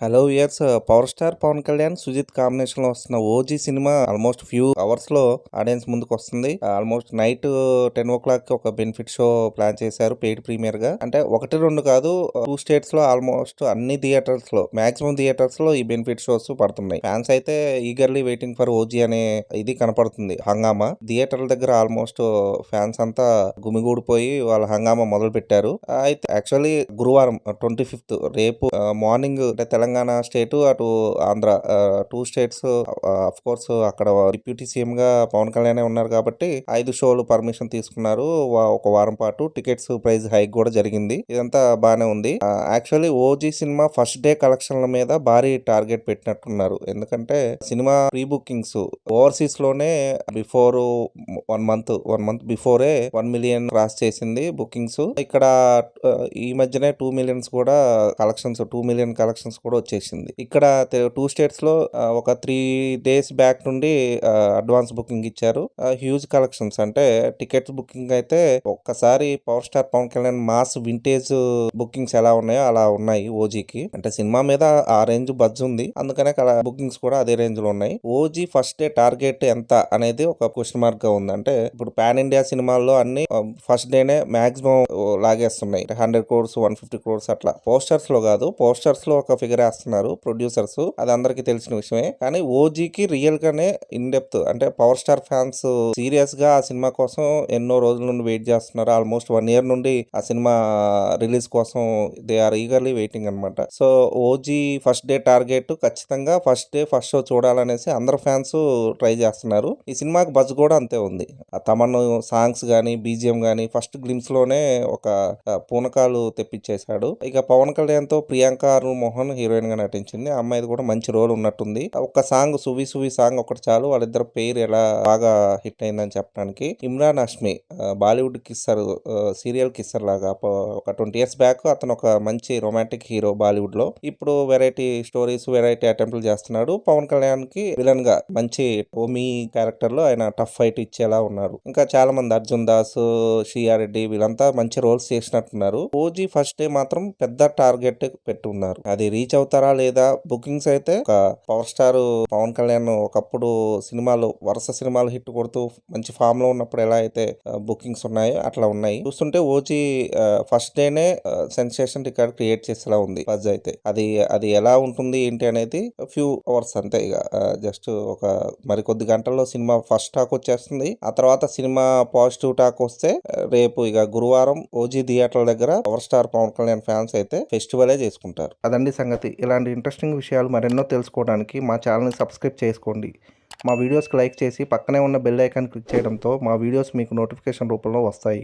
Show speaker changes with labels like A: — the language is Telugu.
A: Hello years power star Pawan Kalyan Sujeeth combination లో వస్తున్న ఓజీ సినిమా ఆల్మోస్ట్ ఫ్యూ అవర్స్ లో ఆడియన్స్ ముందుకు వస్తుంది. ఆల్మోస్ట్ నైట్ 10 o'clock కి ఒక బెనిఫిట్ షో ప్లాన్ చేశారు పెయిడ్ ప్రీమియర్ గా. అంటే ఒకటి రెండు కాదు, 2 states లో ఆల్మోస్ట్ అన్ని థియేటర్స్ లో మాక్సిమం థియేటర్స్ లో ఈ బెనిఫిట్ షోస్ పడుతున్నాయి. ఫ్యాన్స్ అయితే ఈగర్లీ వెయిటింగ్ ఫర్ ఓజీ అనే ఇది కనపడుతుంది. హంగామా థియేటర్ల దగ్గర ఆల్మోస్ట్ ఫ్యాన్స్ అంతా గుమిగూడిపోయి వాళ్ళ హంగామా మొదలు పెట్టారు. అయితే యాక్చువల్లీ గురువారం 25th రేపు మార్నింగ్ అంటే తెలంగాణ స్టేట్ అటు ఆంధ్ర 2 states అఫ్ కోర్స్ అక్కడ డిప్యూటీ సీఎం గా పవన్ కళ్యాణ్ ఉన్నారు కాబట్టి 5 షోలు పర్మిషన్ తీసుకున్నారు. ఒక వారం పాటు టికెట్స్ ప్రైస్ హైక్ కూడా జరిగింది. ఇదంతా బానే ఉంది. యాక్చువల్లీ ఓజీ సినిమా ఫస్ట్ డే కలెక్షన్ల మీద భారీ టార్గెట్ పెట్టినట్టున్నారు. ఎందుకంటే సినిమా ప్రీ బుకింగ్స్ ఓవర్సీస్ లోనే బిఫోర్ 1 month బిఫోరే 1 million క్రాస్ చేసింది బుకింగ్స్. ఇక్కడ ఈ మధ్యనే 2 million కూడా కలెక్షన్స్ 2 million కలెక్షన్స్ కూడా వచ్చేసింది. ఇక్కడ 2 states లో ఒక 3 days బ్యాక్ నుండి అడ్వాన్స్ బుకింగ్ ఇచ్చారు. హ్యూజ్ కలెక్షన్స్ అంటే టికెట్స్ బుకింగ్ అయితే ఒక్కసారి power star Pawan Kalyan mass vintage bookings ఎలా ఉన్నాయో అలా ఉన్నాయి ఓజీకి. అంటే సినిమా మీద ఆ రేంజ్ బజ్ ఉంది, అందుకనే బుకింగ్స్ కూడా అదే రేంజ్ లో ఉన్నాయి. ఓజీ ఫస్ట్ డే టార్గెట్ ఎంత అనేది ఒక క్వశ్చన్ మార్క్ గా ఉంది. అంటే ఇప్పుడు పాన్ ఇండియా సినిమాల్లో అన్ని ఫస్ట్ డేనే మాక్సిమం లాగేస్తున్నాయి. 100 crores 150 crores అట్లా. పోస్టర్స్ లో కాదు, పోస్టర్స్ లో ఒక ఫిగర్ వేస్తున్నారు ప్రొడ్యూసర్స్, అది అందరికి తెలిసిన విషయమే. కానీ ఓజీకి రియల్ గానే ఇన్ డెప్త్ అంటే పవర్ స్టార్ ఫ్యాన్స్ సీరియస్ గా ఆ సినిమా కోసం ఎన్నో రోజుల నుండి వెయిట్ చేస్తున్నారు. ఆల్మోస్ట్ 1 year నుండి ఆ సినిమా రిలీజ్ కోసం దే ఆర్ ఈగర్లీ వెయిటింగ్ అనమాట. So OG first day target ఖచ్చితంగా ఫస్ట్ డే ఫస్ట్ షో చూడాలనేసి అందరు ఫ్యాన్స్ ట్రై చేస్తున్నారు. ఈ సినిమాకి బజ్ కూడా అంతే ఉంది. ఆ తమన్ సాంగ్స్ గానీ బీజిఎం గానీ ఫస్ట్ గ్లిమ్స్ లోనే ఒక పూనకాలు తెప్పించేశాడు. ఇక పవన్ కళ్యాణ్ తో ప్రియాంక అరుణ్ మోహన్ హీరోయిన్ గా నటించింది. ఆ అమ్మాయిది కూడా మంచి రోల్ ఉన్నట్టుంది. ఒక్క సాంగ్ సువి సువి సాంగ్ ఒకటి చాలు వాళ్ళిద్దరు పేరు ఎలా బాగా హిట్ అయిందని చెప్పడానికి. ఇమ్రాన్ హష్మి బాలీవుడ్ కిస్సర్, సీరియల్ కిస్సర్ లాగా ఒక 20 years బ్యాక్ అతను ఒక మంచి రొమాంటిక్ హీరో బాలీవుడ్ లో. ఇప్పుడు వెరైటీ స్టోరీస్ వెరైటీ అటెంప్ట్లు చేస్తున్నాడు. పవన్ కళ్యాణ్ కి విలన్ గా మంచి ఓమీ క్యారెక్టర్ లో ఆయన టఫ్ ఫైట్ ఇచ్చేలా ఉన్నారు. ఇంకా చాలా మంది అర్జున్ దాస్, షియారెడ్డి వీళ్ళంతా మంచి రోల్స్ చేసినట్టున్నారు. ఓజీ ఫస్ట్ డే మాత్రం పెద్ద టార్గెట్ పెట్టున్నారు. అది రీచ్ అవుతారా లేదా? బుకింగ్స్ అయితే ఒక పవర్ స్టార్ పవన్ కళ్యాణ్ ఒకప్పుడు సినిమాలు వరుస సినిమాలు హిట్ కొడుతూ మంచి ఫామ్ లో ఉన్నప్పుడు ఎలా అయితే బుకింగ్స్ ఉన్నాయో అట్లా ఉన్నాయి. చూస్తుంటే ఓజీ ఫస్ట్ డేనే సెన్సేషన్ రికార్డ్ క్రియేట్ చేసేలా ఉంది. బజ్ అయితే అది ఎలా ఉంటుంది ఏంటి అనేది ఫ్యూ అవర్స్ అంతే. ఇక జస్ట్ ఒక మరికొద్ది గంటల్లో సినిమా ఫస్ట్ టాక్ వచ్చేస్తుంది. ఆ తర్వాత సినిమా పాజిటివ్ టాక్ వస్తే రేపు ఇక గురువారం ఓజీ థియేటర్ల దగ్గర power star Pawan Kalyan fans అయితే ఫెస్టివలే చేసుకుంటారు. అదండి సంగతి. ఇలాంటి ఇంట్రెస్టింగ్ విషయాలు మరెన్నో తెలుసుకోవడానికి మా ఛానల్ని సబ్స్క్రైబ్ చేసుకోండి. మా వీడియోస్కి లైక్ చేసి పక్కనే ఉన్న బెల్ ఐకాన్ క్లిక్ చేయడంతో మా వీడియోస్ మీకు నోటిఫికేషన్ రూపంలో వస్తాయి.